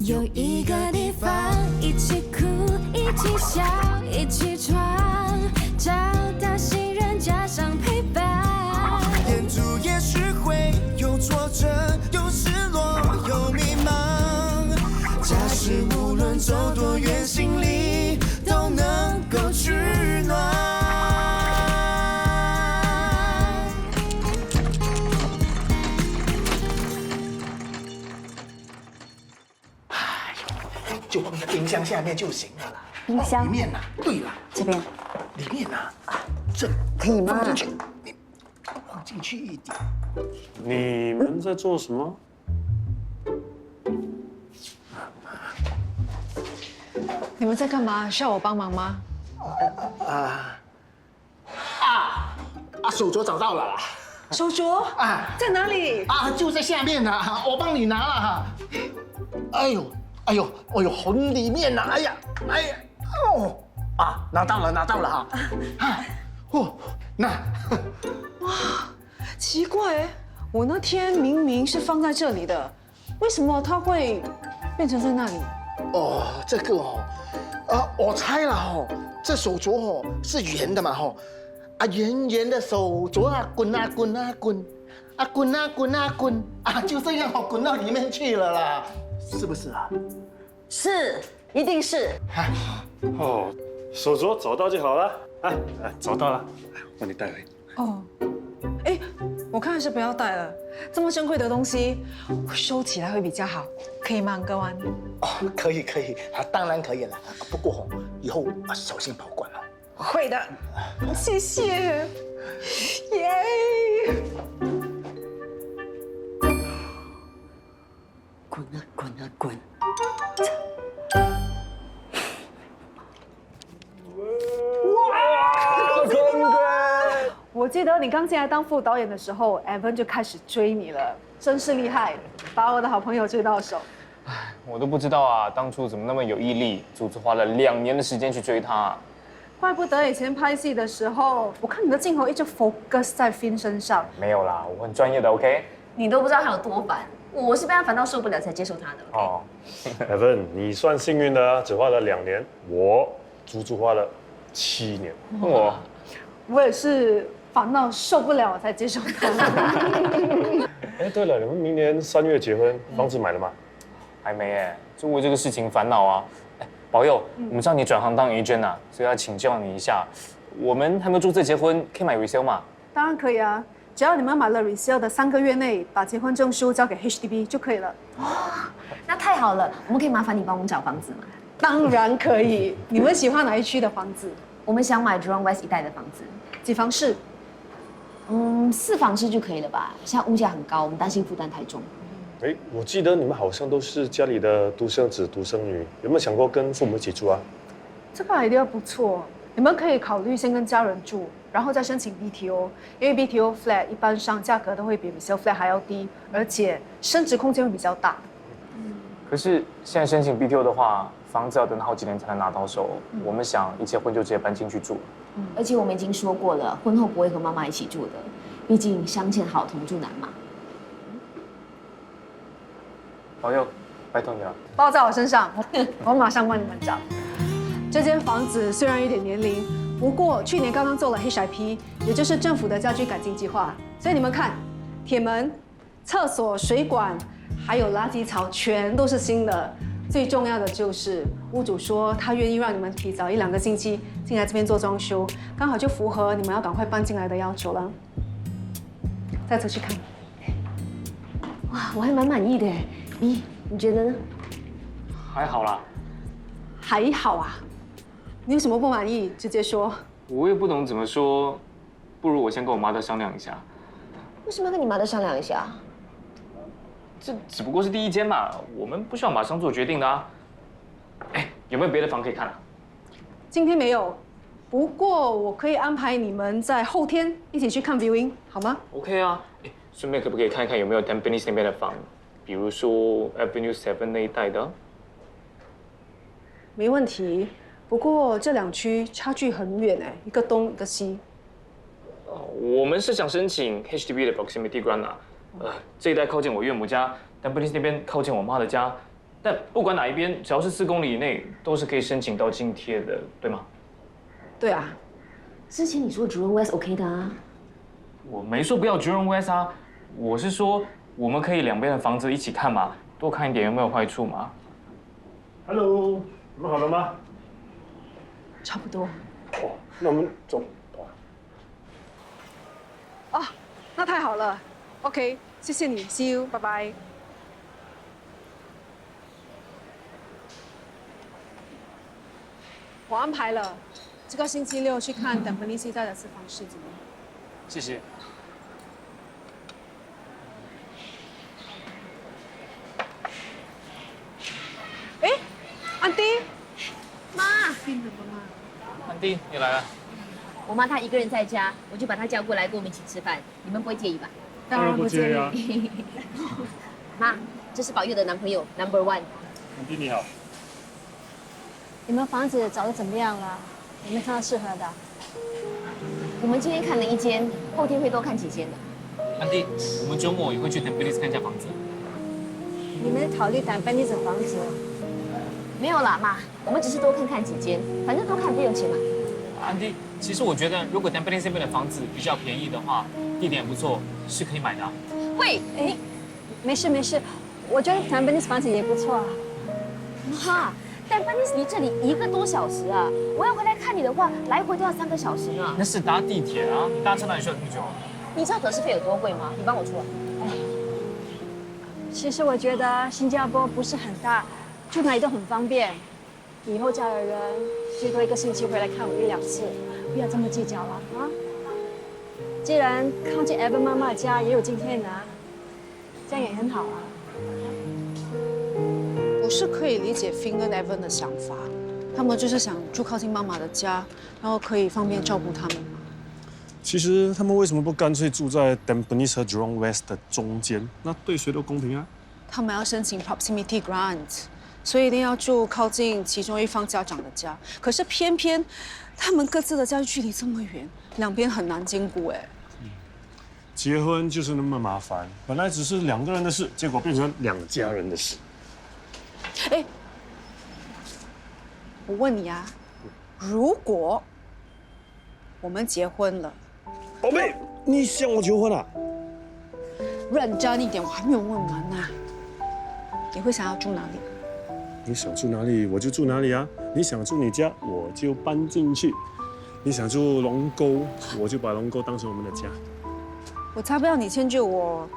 有一个地方，一起哭，一起笑，一起闯，找到信任加上陪伴。沿途也许会有挫折，有失落，有迷茫。假使无论走多远，心里都能够取暖。就放在冰箱下面就行了啦。冰箱里面呐，对了，这边里面呐，这可以吗放进去，你放进去一点。你们在做什么？你们在干嘛？需要我帮忙吗？手镯找到了啦。手镯啊在哪里？就在下面呢，我帮你拿了哈。哎呦，红里面呐，哎呀，拿到了哈。那奇怪，我那天明明是放在这里的，为什么它会变成在那里？这个我猜了这手镯是圆的嘛圆圆的手镯滚啊滚，就这样滚到里面去了啦，是不是啊？是，一定是。哦，手镯找到就好了。找到了，帮你带回。哦，哎，我看还是不要带了，这么珍贵的东西收起来会比较好，可以吗，哥湾？可以，当然可以了。不过以后小心保管了。会的，谢谢，耶！滚！我记得你刚进来当副导演的时候 ，Evan 就开始追你了，真是厉害，把我的好朋友追到手。我都不知道啊，当初怎么那么有毅力，足足花了2年的时间去追他。怪不得以前拍戏的时候，我看你的镜头一直 focus 在 Finn 身上。没有啦，我很专业的 ，OK？ 你都不知道他有多烦，我是被他烦到受不了才接受他的。哦，Evan，你算幸运的啊，只花了2年，我足足花了7年。我也是烦到受不了才接受他。哎，对了，你们明年3月结婚，房子买了吗？还没哎，就为这个事情烦恼啊。哎，保佑，我们知道你转行当 agent 啊，所以要请教你一下，我们还没有注册结婚，可以买 resale 吗？当然可以啊，只要你们买了 resale 的3个月内把结婚证书交给 HDB 就可以了。那太好了，我们可以麻烦你帮我们找房子吗？当然可以。你们喜欢哪一区的房子？我们想买 Jurong West 一带的房子，几房室？4房室就可以了吧？现在物价很高，我们担心负担太重。哎，我记得你们好像都是家里的独生子、独生女，有没有想过跟父母一起住啊？这个 idea 不错，你们可以考虑先跟家人住，然后再申请 BTO， 因为 BTO flat 一般上价格都会比 resale flat 还要低，而且升值空间会比较大。可是现在申请 BTO 的话，房子要等好几年才能拿到手。我们想一结婚就直接搬进去住。而且我们已经说过了，婚后不会和妈妈一起住的，毕竟相见好，同住难嘛。保佑，拜托你了。包在我身上，我马上帮你们找。这间房子虽然有点年龄，不过去年刚刚做了 HIP， 也就是政府的家居改进计划，所以你们看，铁门、厕所、水管，还有垃圾槽全都是新的。最重要的就是屋主说他愿意让你们提早1-2个星期进来这边做装修，刚好就符合你们要赶快搬进来的要求了。再走去看。哇，我还蛮满意的。咦，你觉得呢？还好啦，还好啊。你有什么不满意，直接说。我也不懂怎么说，不如我先跟我妈再商量一下。为什么要跟你妈再商量一下？这只不过是第一间嘛，我们不需要马上做决定的啊。哎，有没有别的房可以看啊？今天没有，不过我可以安排你们在后天一起去看 viewing， 好吗 ？OK 啊，哎，顺便可不可以看一看有没有 Tampines 那边的房，比如说 Avenue 7那一带的？没问题，不过这2区差距很远哎，一个东一个西。我们是想申请 HDB 的 Proximity Grant 啊，这一带靠近我岳母家，但 Tampines 那边靠近我妈的家，但不管哪一边，只要是4公里以内，都是可以申请到津贴的，对吗？对啊，之前你说 Jurong West OK 的啊？我没说不要 Jurong West 啊，我是说我们可以两边的房子一起看嘛，多看一点有没有坏处嘛？ Hello，你们好了吗？差不多。哦，那我们走。哦，那太好了。OK， 谢谢你 ，See you， 拜拜。我安排了，这个星期6去看等本尼西在的4房市集。谢谢。哎，安迪，妈，安迪，你来了。我妈她一个人在家，我就把她叫过来跟我们一起吃饭，你们不会介意吧？当然不介意。妈，这是宝佑的男朋友 Number One。安迪你好。你们房子找的怎么样了？有没有看到适合的？我们今天看了一间，后天会多看几间的。安迪，我们周末也会去 Tempelis 看一下房子。你们考虑等 Benny 的房子？没有啦，妈，我们只是多看几间，反正多看不用钱嘛。安迪，其实我觉得如果 Tempelis 这边的房子比较便宜的话，地点也不错，是可以买的啊。喂，哎，没事没事，我觉得谈 Benny 房子也不错啊。妈，但 Benny 离这里1个多小时啊，我要回来看你的话，来回都要3个小时呢。那是搭地铁啊，你搭车哪里需要这么久？你知道德士费有多贵吗？你帮我出。其实我觉得新加坡不是很大，住哪里都很方便。以后嫁的人最多1个星期回来看我1、2次，不要这么计较了啊！既然靠近 Evan 妈妈家也有今天拿，这样也很好啊。我是可以理解 Finn 跟 Evan 的想法，他们就是想住靠近妈妈的家，然后可以方便照顾他们嘛。其实他们为什么不干脆住在 Tampines 和 Jurong West 的中间？那对谁都公平啊！他们要申请 Proximity Grant， 所以一定要住靠近其中一方家长的家。可是偏偏他们各自的家距离这么远，两边很难兼顾哎。结婚就是那么麻烦，本来只是2个人的事，结果变成2家人的事。哎，我问你啊，如果我们结婚了，宝贝，你向我求婚啊？认真一点，我还没有问完呢。你会想要住哪里？你想住哪里我就住哪里啊！你想住你家我就搬进去，你想住龙沟我就把龙沟当成我们的家。我才不要你迁就我。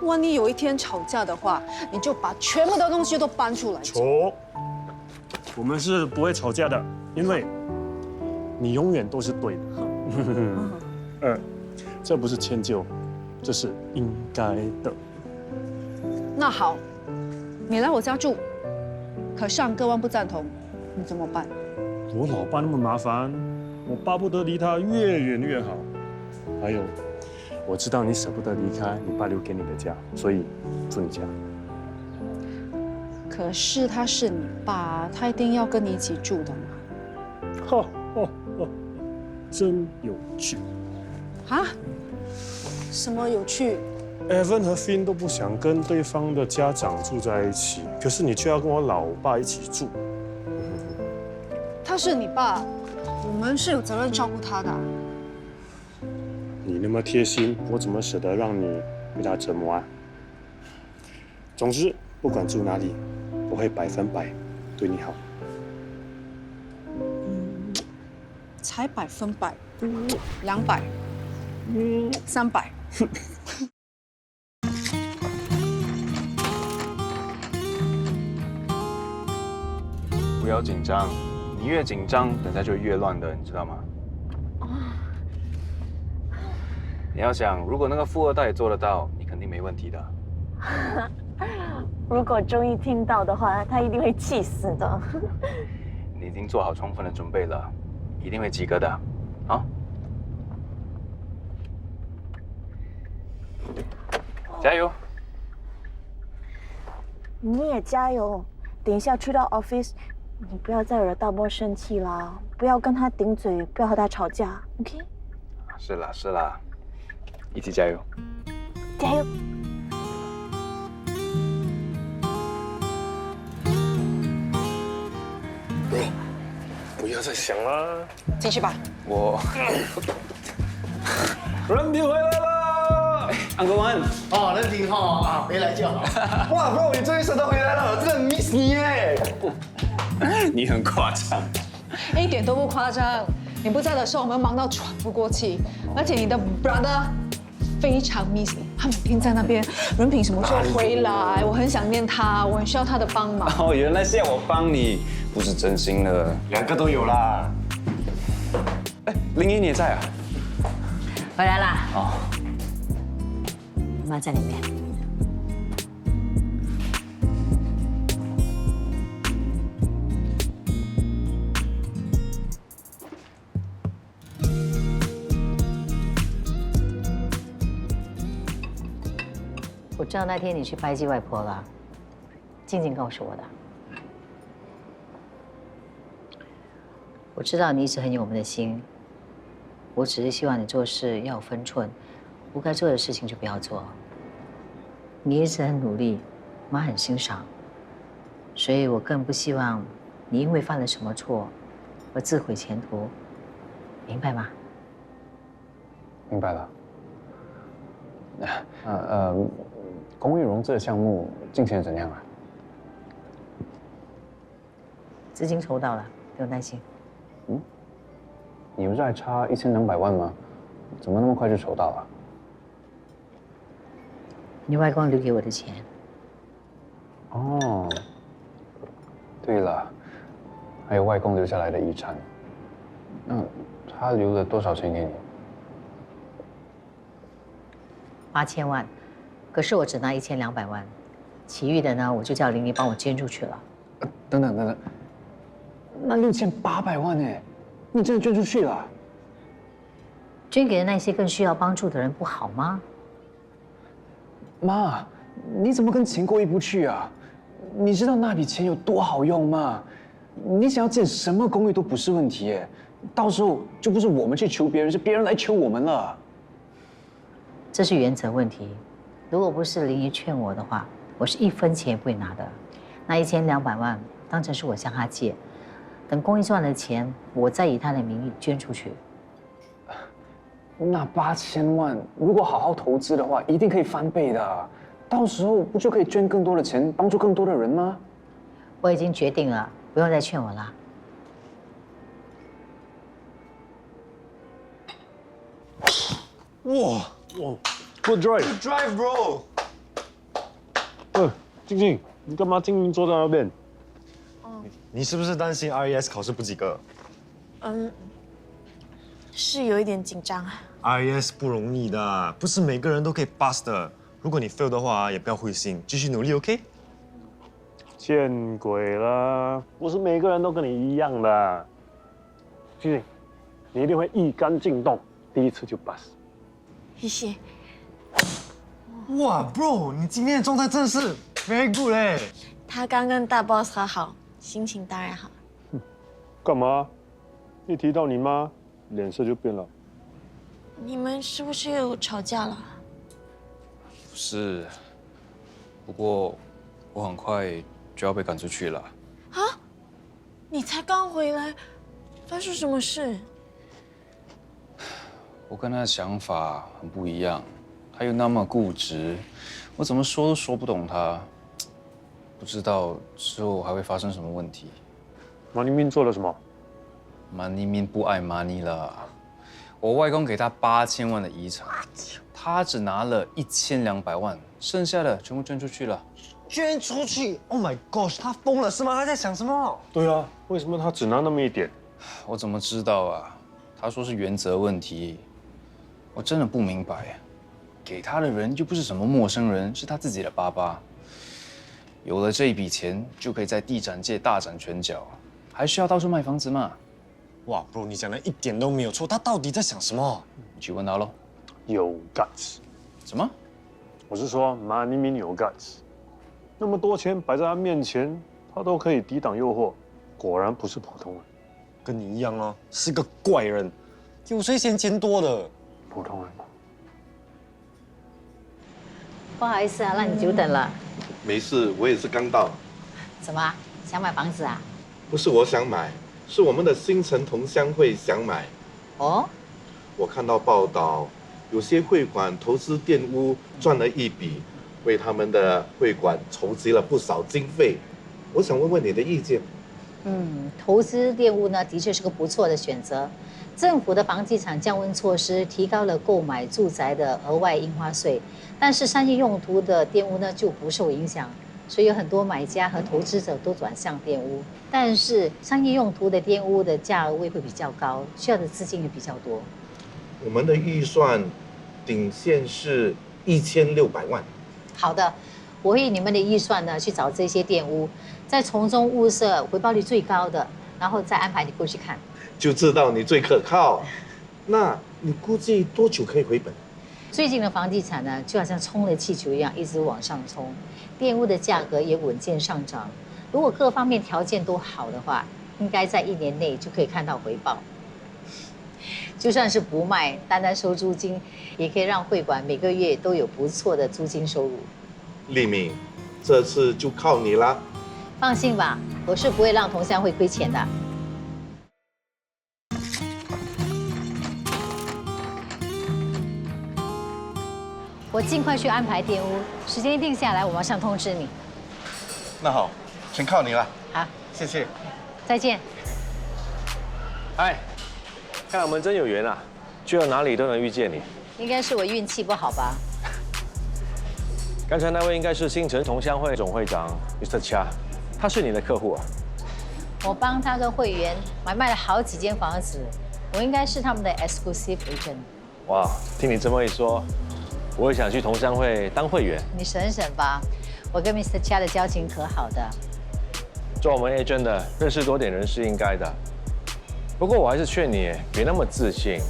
万一有一天吵架的话，你就把全部的东西都搬出来。错，我们是不会吵架的，因为你永远都是对的。这不是迁就，这是应该的。那好，你来我家住，可上各万不赞同，你怎么办？我老爸那么麻烦，我巴不得离他越远越好。还有，我知道你舍不得离开你爸留给你的家，所以住你家。可是他是你爸，他一定要跟你一起住的嘛。哈，真有趣。啊？什么有趣？ Evan 和 Finn 都不想跟对方的家长住在一起，可是你却要跟我老爸一起住。他是你爸，我们是有责任照顾他的。你那么贴心，我怎么舍得让你被他折磨啊？总之，不管住哪里，我会100%对你好。才100%，200，300。不要紧张，你越紧张，等下就越乱的，你知道吗？你要想，如果那个富二代做得到，你肯定没问题的。如果终于听到的话，他一定会气死的。你已经做好充分的准备了，一定会及格的，啊？加油！你也加油，等一下去到 office， 你不要再惹大波生气啦，不要跟他顶嘴，不要和他吵架 ，OK？ 是啦是啦，一起加油！加油！不要再想了。进去吧。人品回来了。安哥湾，哦，人品好啊，回来就好。哇 ，bro， 你终于舍得回来了，真的很 miss 你耶。你很夸张。一点都不夸张。你不在的时候，我们忙到喘不过气，而且你的 brother 非常 miss 你，他每天在那边，人品什么时候回来？我很想念他，我很需要他的帮忙。哦，原来是要我帮你，不是真心的。两个都有啦。哎，林一你也在啊？回来啦。哦，妈在里面。我知道那天你去拜祭外婆了，静静告诉我的。我知道你一直很有我们的心，我只是希望你做事要有分寸，不该做的事情就不要做。你一直很努力，妈很欣赏，所以我更不希望你因为犯了什么错而自毁前途，明白吗？明白了。公益融资的项目进行得怎样啊？资金筹到了，不用担心。你不是还差1200万吗？怎么那么快就筹到了？你外公留给我的钱。哦，对了，还有外公留下来的遗产。那他留了多少钱给你？8000万，可是我只拿1200万，其余的呢，我就叫林怡帮我捐出去了。等等，那6800万哎，你真的捐出去了？捐给那些更需要帮助的人，不好吗？妈，你怎么跟钱过意不去啊？你知道那笔钱有多好用吗？你想要建什么公寓都不是问题耶，到时候就不是我们去求别人，是别人来求我们了。这是原则问题。如果不是林怡劝我的话，我是1分钱也不会拿的。那1200万当成是我向他借，等公益赚了钱，我再以他的名义捐出去。那8000万如果好好投资的话，一定可以翻倍的。到时候不就可以捐更多的钱，帮助更多的人吗？我已经决定了，不用再劝我了。哇 ，Good drive。 ，Good drive bro。静静，你干嘛静静坐在那边？你是不是担心 RES 考试不及格是有一点紧张啊。 ？RES 不容易的，不是每个人都可以 pass 的。如果你 fail 的话，也不要灰心，继续努力 ，OK？ 见鬼了，不是每个人都跟你一样的。静静，你一定会一杆进洞，第一次就 pass。谢谢。哇 ，bro， 你今天的状态真的是 very good 哎。他刚跟大 boss 和好，心情当然好。干嘛？一提到你妈，脸色就变了。你们是不是又吵架了？不是，不过我很快就要被赶出去了。啊？你才刚回来，发生什么事？我跟他的想法很不一样，他又那么固执，我怎么说都说不懂他。不知道之后还会发生什么问题。马尼明做了什么？马尼明不爱马尼了。我外公给他8000万的遗产，他只拿了1200万，剩下的全部捐出去了。捐出去 ？Oh my gosh， 他疯了是吗？他在想什么？对啊，为什么他只拿那么一点？我怎么知道啊？他说是原则问题，我真的不明白。给他的人又不是什么陌生人，是他自己的爸爸。有了这一笔钱，就可以在地产界大展拳脚，还需要到处卖房子吗？哇 ，bro， 你讲的一点都没有错，他到底在想什么？你去问他喽。有 guts。什么？我是说马尼明有 guts。那么多钱摆在他面前，他都可以抵挡诱惑，果然不是普通人。跟你一样哦，是个怪人。有谁嫌钱多的？普通人。不好意思啊，让你久等了。没事，我也是刚到。怎么想买房子啊？不是我想买，是我们的新城同乡会想买。哦，我看到报道，有些会馆投资玷污赚了一笔，为他们的会馆筹集了不少经费。我想问问你的意见。投资玷污呢，的确是个不错的选择。政府的房地产降温措施提高了购买住宅的额外印花税，但是商业用途的玷污呢就不受影响，所以有很多买家和投资者都转向玷污。但是商业用途的玷污的价位会比较高，需要的资金也比较多。我们的预算顶线是1600万。好的，我会以你们的预算呢去找这些玷污，再从中物色回报率最高的，然后再安排你过去看。就知道你最可靠。那你估计多久可以回本？最近的房地产呢，就好像充了气球一样，一直往上冲，玷污的价格也稳健上涨。如果各方面条件都好的话，应该在1年内就可以看到回报。就算是不卖，单单收租金，也可以让会馆每个月都有不错的租金收入。丽敏，这次就靠你啦。放心吧，我是不会让同乡会亏钱的。我尽快去安排玷污，时间一定下来，我马上通知你。那好，全靠你了。好，谢谢。再见。哎，看我们真有缘啊，去到哪里都能遇见你。应该是我运气不好吧？刚才那位应该是新城同乡会总会长 Mr. Chia， 他是你的客户啊。我帮他跟会员买卖了好几间房子，我应该是他们的 exclusive agent。哇，听你这么一说，我也想去同乡会当会员。你省省吧，我跟 Mr. Chia 的交情可好的。做我们 agent 的，认识多点人是应该的。不过我还是劝你别那么自信，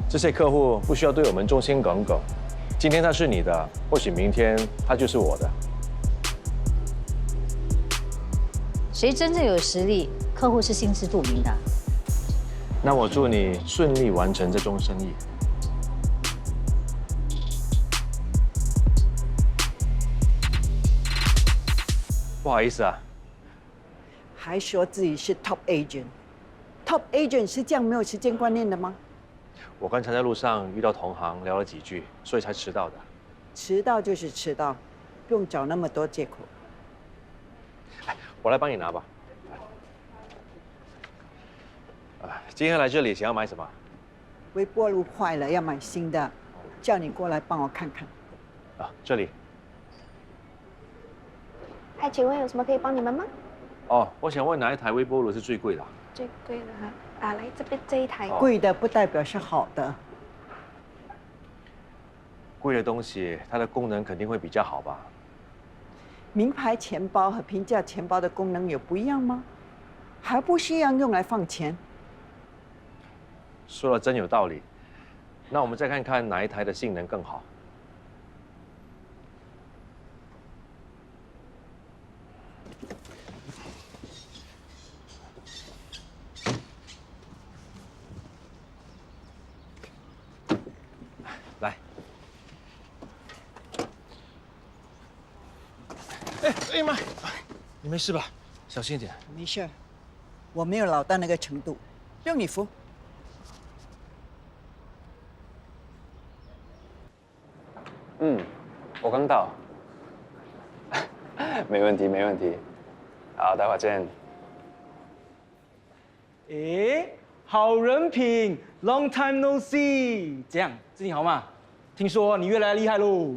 这些客户不需要对我们忠心耿耿。今天他是你的，或许明天他就是我的。谁真正有实力，客户是心知肚明的。那我祝你顺利完成这宗生意。不好意思啊。还说自己是 top agent。top agent 是这样没有时间观念的吗？我刚才在路上遇到同行聊了几句，所以才迟到的。迟到就是迟到，不用找那么多借口。我来帮你拿吧。今天来这里想要买什么？微波炉坏了，要买新的，叫你过来帮我看看。这里。嗨，请问有什么可以帮你们吗？哦，我想问哪一台微波炉是最贵的？最贵的哈，来这边这一台。贵的不代表是好的。贵的东西，它的功能肯定会比较好吧？名牌钱包和平价钱包的功能有不一样吗？还不是一样用来放钱？说的真有道理。那我们再看看哪一台的性能更好。来。哎呀妈！你没事吧？小心一点。没事，我没有老到那个程度，不用你扶。我刚到。没问题，没问题。好，待会儿见。诶，好人品 ，Long time no see， 怎样？最近好吗？听说你越来越厉害喽。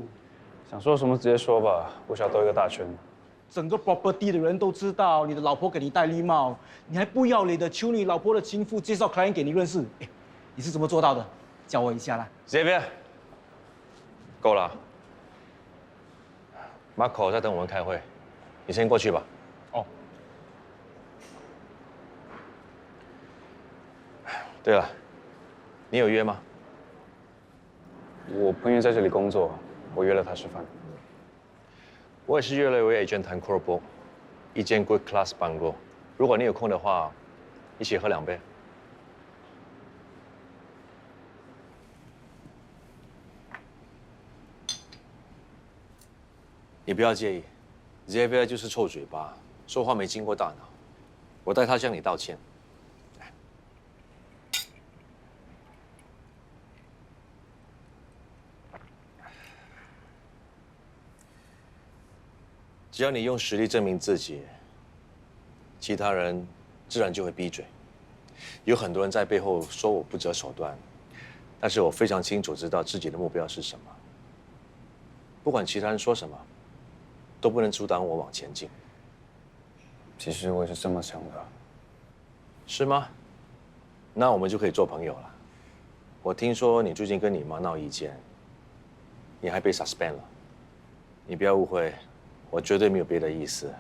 想说什么直接说吧，不需要兜一个大圈。整个 property 的人都知道你的老婆给你戴绿帽，你还不要脸的求你老婆的情妇介绍 client 给你认识。哎，你是怎么做到的？教我一下啦。这边够了。Marco 在等我们开会，你先过去吧。哦。对了，你有约吗？我朋友在这里工作，我约了他吃饭。我也是约了一位 agent 谈 Corpo， 一间 Good Class Bungalow。如果你有空的话，一起喝2杯。你不要介意 ，Xavier 就是臭嘴巴，说话没经过大脑。我代他向你道歉。只要你用实力证明自己，其他人自然就会闭嘴。有很多人在背后说我不择手段，但是我非常清楚知道自己的目标是什么。不管其他人说什么，都不能阻挡我往前进。其实我也是这么想的。是吗？那我们就可以做朋友了。我听说你最近跟你妈闹意见，你还被 suspend 了。你不要误会，我绝对没有别的意思，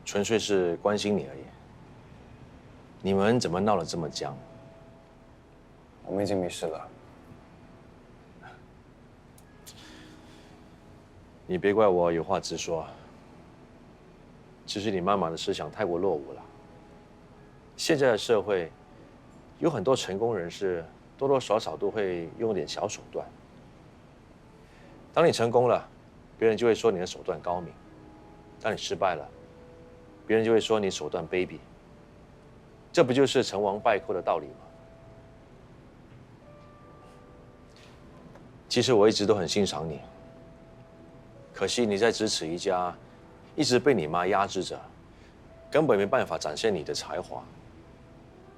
纯粹是关心你而已。你们怎么闹得这么僵？我们已经没事了。你别怪我有话直说。其实你妈妈的思想太过落伍了。现在的社会，有很多成功人士多多少少都会用点小手段。当你成功了，别人就会说你的手段高明；当你失败了，别人就会说你手段卑鄙。这不就是成王败寇的道理吗？其实我一直都很欣赏你，可惜你在咫尺一家，一直被你妈压制着，根本没办法展现你的才华。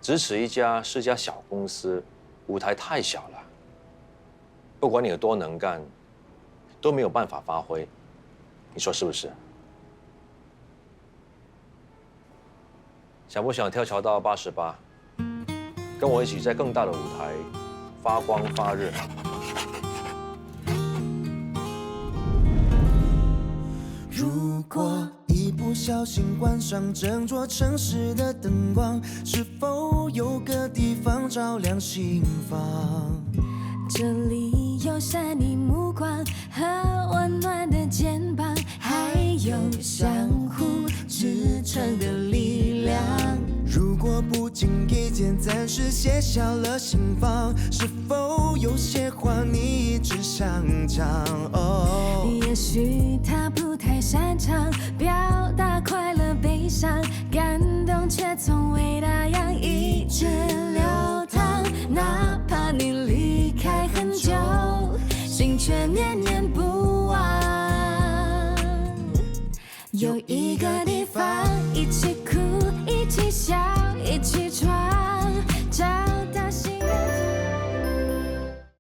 咫尺一家是家小公司，舞台太小了，不管你有多能干，都没有办法发挥，你说是不是？想不想跳槽到88，跟我一起在更大的舞台发光发热？如果一不小心关上整座城市的灯光，是否有个地方照亮心房？这里有善意目光和温暖的肩膀，还有相互支撑的力量。如果不经意间暂时写下了心房，是否有些话你一直想讲？哦，也许他不太擅长表达快乐悲伤，感动却从未那样一直流淌。哪怕你离开很久，心却念念不忘。有一个地方，一起哭，一起笑，一起闯，找